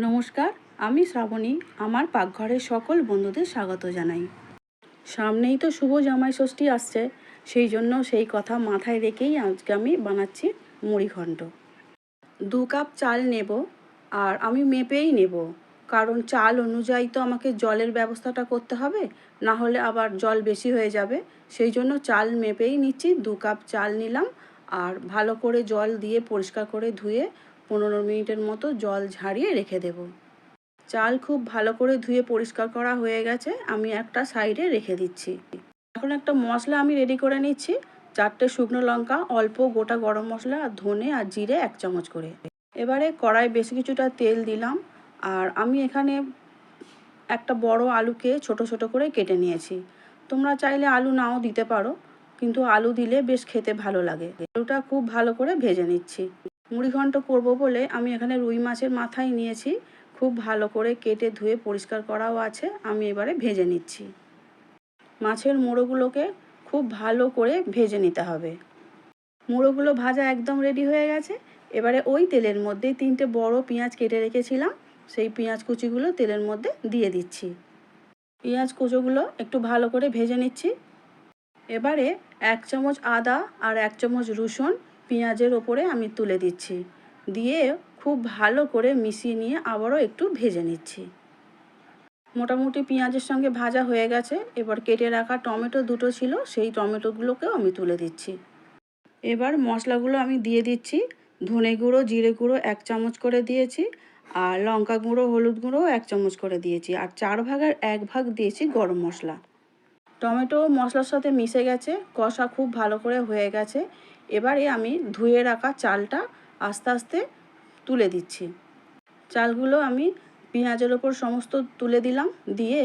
নমস্কার, আমি শ্রাবণী। আমার পাকঘরের সকল বন্ধুদের স্বাগত জানাই। সামনেই তো শুভ জামাই ষষ্ঠী আসছে, সেই জন্য সেই কথা মাথায় রেখেই আজকে আমি বানাচ্ছি মুড়িঘণ্ট। 2 কাপ চাল নেব, আর আমি মেপেই নেব, কারণ চাল অনুযায়ী তো আমাকে জলের ব্যবস্থাটা করতে হবে, না হলে আবার জল বেশি হয়ে যাবে। সেই জন্য চাল মেপেই নিচ্ছি। 2 কাপ চাল নিলাম, আর ভালো করে জল দিয়ে পরিষ্কার করে ধুয়ে 15 মিনিটের মতো জল ঝারিয়ে রেখে দেব। চাল খুব ভালো করে ধুয়ে পরিষ্কার করা হয়ে গেছে, আমি একটা সাইডে রেখে দিচ্ছি। এখন একটা মশলা আমি রেডি করে নিচ্ছি। 4টে শুকনো লঙ্কা, অল্প গোটা গরম মশলা, আর ধনে আর জিরে 1 চামচ করে। এবারে কড়াই বেশ কিছুটা তেল দিলাম, আর আমি এখানে একটা বড় আলুকে ছোট ছোট করে কেটে নিয়েছি। তোমরা চাইলে আলু নাও দিতে পারো, কিন্তু আলু দিলে বেশ খেতে ভালো লাগে। আলুটা খুব ভালো করে ভেজে নিচ্ছি। মুড়িঘণ্ট করব বলে আমি এখানে রুই মাছের মাথাই নিয়েছি, খুব ভালো করে কেটে ধুয়ে পরিষ্কার করাও আছে। আমি এবারে ভেজে নিচ্ছি। মাছের মুড়োগুলোকে খুব ভালো করে ভেজে নিতে হবে। মুড়োগুলো ভাজা একদম রেডি হয়ে গেছে। এবারে ওই তেলের মধ্যে 3টে বড় পেঁয়াজ কেটে রেখেছিলাম, সেই পেঁয়াজ কুচিগুলো তেলের মধ্যে দিয়ে দিচ্ছি। পেঁয়াজ কুচোগুলো একটু ভালো করে ভেজে নিচ্ছি। এবারে 1 চামচ আদা আর 1 চামচ রসুন পেঁয়াজের ওপরে আমি তুলে দিচ্ছি, দিয়ে খুব ভালো করে মিশিয়ে নিয়ে আবারও একটু ভেজে নিচ্ছি। মোটামুটি পেঁয়াজের সঙ্গে ভাজা হয়ে গেছে। এবার কেটে রাখা টমেটো 2টো ছিল, সেই টমেটোগুলোকেও আমি তুলে দিচ্ছি। এবার মশলাগুলো আমি দিয়ে দিচ্ছি। ধনে গুঁড়ো, জিরে গুঁড়ো 1 চামচ করে দিয়েছি, আর লঙ্কা গুঁড়ো, হলুদ গুঁড়ো 1 চামচ করে দিয়েছি, আর 4 ভাগের 1 ভাগ দিয়েছি গরম মশলা। টমেটো মশলার সাথে মিশে গেছে, কষা খুব ভালো করে হয়ে গেছে। এবারে আমি ধুয়ে রাখা চালটা আস্তে আস্তে তুলে দিচ্ছি। চালগুলো আমি পেঁয়াজের ওপর সমস্ত তুলে দিলাম, দিয়ে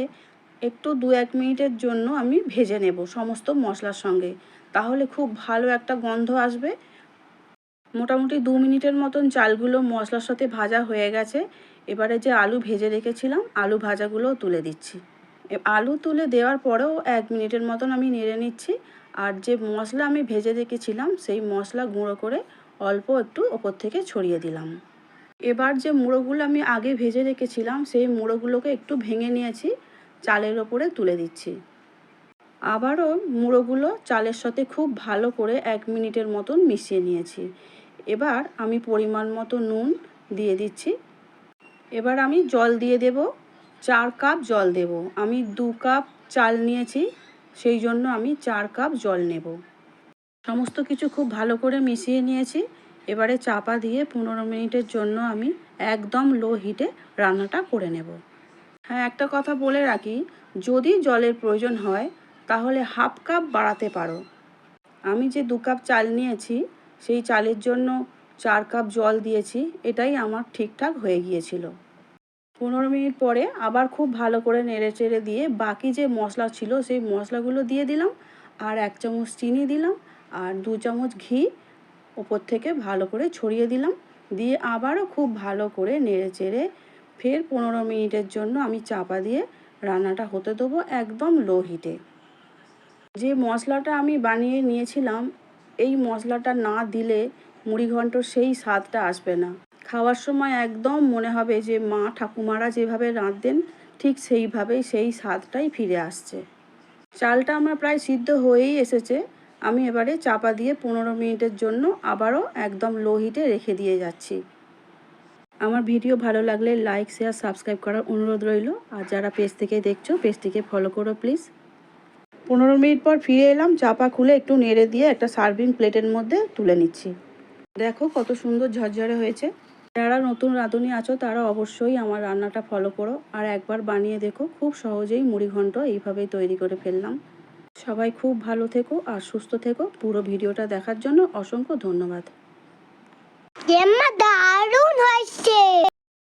একটু 2-1 মিনিটের জন্য আমি ভেজে নেব সমস্ত মশলার সঙ্গে, তাহলে খুব ভালো একটা গন্ধ আসবে। মোটামুটি 2 মিনিটের মতন চালগুলো মশলার সাথে ভাজা হয়ে গেছে। এবারে যে আলু ভেজে রেখেছিলাম, আলু ভাজাগুলোও তুলে দিচ্ছি। আলু তুলে দেওয়ার পরেও 1 মিনিটের মতন আমি নেড়ে নিচ্ছি। আর যে মশলা আমি ভেজে রেখেছিলাম, সেই মশলা গুঁড়ো করে অল্প একটু ওপর থেকে ছড়িয়ে দিলাম। এবার যে মুড়োগুলো আমি আগে ভেজে রেখেছিলাম, সেই মুড়োগুলোকে একটু ভেঙে নিয়েছি, চালের ওপরে তুলে দিচ্ছি। আবারও মুড়োগুলো চালের সাথে খুব ভালো করে 1 মিনিটের মতন মিশিয়ে নিয়েছি। এবার আমি পরিমাণ মতো নুন দিয়ে দিচ্ছি। এবার আমি জল দিয়ে দেব। 4 কাপ জল দেব। আমি 2 কাপ চাল নিয়েছি, সেই জন্য আমি 4 কাপ জল নেব। সমস্ত কিছু খুব ভালো করে মিশিয়ে নিয়েছি। এবারে চাপা দিয়ে 15 মিনিটের জন্য আমি একদম লো হিটে রান্নাটা করে নেব। হ্যাঁ, একটা কথা বলে রাখি, যদি জলের প্রয়োজন হয় তাহলে হাফ কাপ বাড়াতে পারো। আমি যে 2 কাপ চাল নিয়েছি, সেই চালের জন্য 4 কাপ জল দিয়েছি, এটাই আমার ঠিকঠাক হয়ে গিয়েছিল। 15 মিনিট পরে আবার খুব ভালো করে নেড়ে চেড়ে দিয়ে বাকি যে মশলা ছিল সেই মশলাগুলো দিয়ে দিলাম, আর 1 চামচ চিনি দিলাম, আর 2 চামচ ঘি ওপর থেকে ভালো করে ছড়িয়ে দিলাম, দিয়ে আবারও খুব ভালো করে নেড়ে চেড়ে ফের 15 মিনিটের জন্য আমি চাপা দিয়ে রান্নাটা হতে দেবো একদম লো হিটে। যে মশলাটা আমি বানিয়ে নিয়েছিলাম, এই মশলাটা না দিলে মুড়িঘণ্টর সেই স্বাদটা আসবে না। খাওয়ার সময় একদম মনে হবে যে মা ঠাকুমারা যেভাবে রাঁধতেন, ঠিক সেইভাবেই সেই স্বাদটাই ফিরে আসছে। চালটা আমার প্রায় সিদ্ধ হয়েই এসেছে। আমি এবারে চাপা দিয়ে 15 মিনিটের জন্য আবারও একদম লো হিটে রেখে দিয়ে যাচ্ছি। আমার ভিডিও ভালো লাগলে লাইক, শেয়ার, সাবস্ক্রাইব করার অনুরোধ রইল। আর যারা পেজ থেকে দেখছো, পেজটিকে ফলো করো প্লিজ। 15 মিনিট পর ফিরে এলাম। চাপা খুলে একটু নেড়ে দিয়ে একটা সার্ভিং প্লেটের মধ্যে তুলে নিচ্ছি। দেখো কত সুন্দর ঝরঝরে হয়েছে। যারা নতুন রাঁধুনি আছো তারা অবশ্যই আমার রান্নাটা ফলো করো, আর একবার বানিয়ে দেখো। খুব সহজেই মুড়িঘণ্ট এইভাবেই তৈরি করে ফেললাম। সবাই খুব ভালো থেকো আর সুস্থ থেকো। পুরো ভিডিওটা দেখার জন্য অসংখ্য ধন্যবাদ। দারুণ হয়েছে।